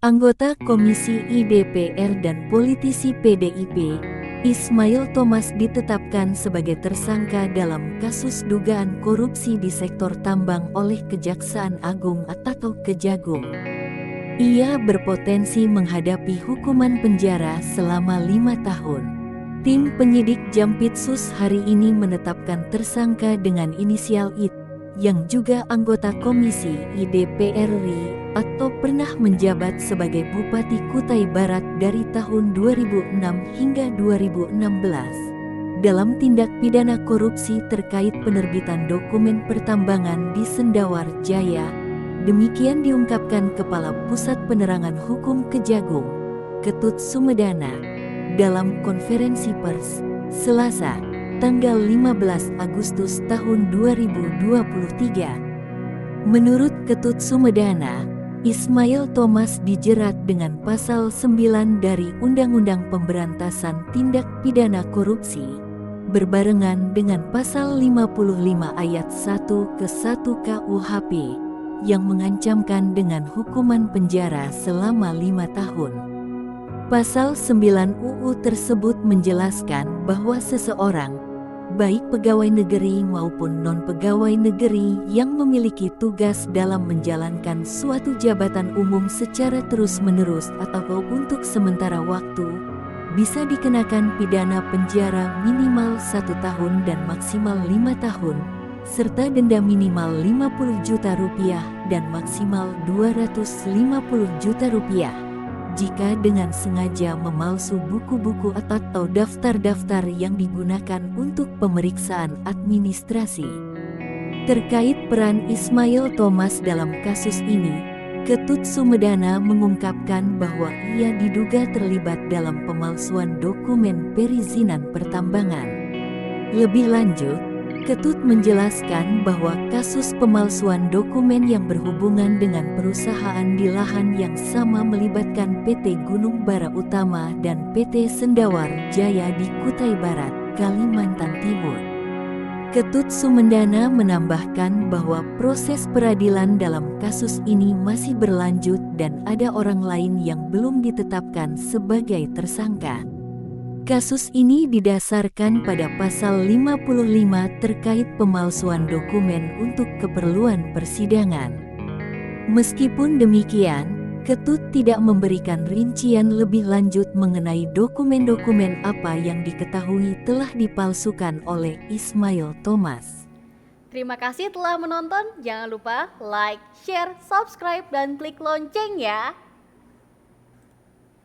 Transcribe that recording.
Anggota Komisi I DPR dan politisi PDIP, Ismail Thomas ditetapkan sebagai tersangka dalam kasus dugaan korupsi di sektor tambang oleh Kejaksaan Agung atau Kejagung. Ia berpotensi menghadapi hukuman penjara selama 5 tahun. Tim penyidik Jampitsus hari ini menetapkan tersangka dengan inisial IT, yang juga anggota Komisi I DPR RI atau pernah menjabat sebagai Bupati Kutai Barat dari tahun 2006 hingga 2016 dalam tindak pidana korupsi terkait penerbitan dokumen pertambangan di Sendawar Jaya. Demikian diungkapkan Kepala Pusat Penerangan Hukum Kejagung, Ketut Sumedana, dalam konferensi pers Selasa, tanggal 15 Agustus tahun 2023. Menurut Ketut Sumedana, Ismail Thomas dijerat dengan pasal 9 dari Undang-Undang Pemberantasan Tindak Pidana Korupsi, berbarengan dengan pasal 55 ayat 1 ke 1 KUHP, yang mengancamkan dengan hukuman penjara selama 5 tahun. Pasal 9 UU tersebut menjelaskan bahwa seseorang, baik pegawai negeri maupun non-pegawai negeri yang memiliki tugas dalam menjalankan suatu jabatan umum secara terus-menerus atau untuk sementara waktu, bisa dikenakan pidana penjara minimal 1 tahun dan maksimal 5 tahun, serta denda minimal Rp50 juta dan maksimal Rp250 juta jika dengan sengaja memalsu buku-buku atau daftar-daftar yang digunakan untuk pemeriksaan administrasi. Terkait peran Ismail Thomas dalam kasus ini, Ketut Sumedana mengungkapkan bahwa ia diduga terlibat dalam pemalsuan dokumen perizinan pertambangan. Lebih lanjut, Ketut menjelaskan bahwa kasus pemalsuan dokumen yang berhubungan dengan perusahaan di lahan yang sama melibatkan PT Gunung Bara Utama dan PT Sendawar Jaya di Kutai Barat, Kalimantan Timur. Ketut Sumedana menambahkan bahwa proses peradilan dalam kasus ini masih berlanjut dan ada orang lain yang belum ditetapkan sebagai tersangka. Kasus ini didasarkan pada pasal 55 terkait pemalsuan dokumen untuk keperluan persidangan. Meskipun demikian, Ketut tidak memberikan rincian lebih lanjut mengenai dokumen-dokumen apa yang diketahui telah dipalsukan oleh Ismail Thomas. Terima kasih telah menonton, jangan lupa like, share, subscribe, dan klik lonceng ya.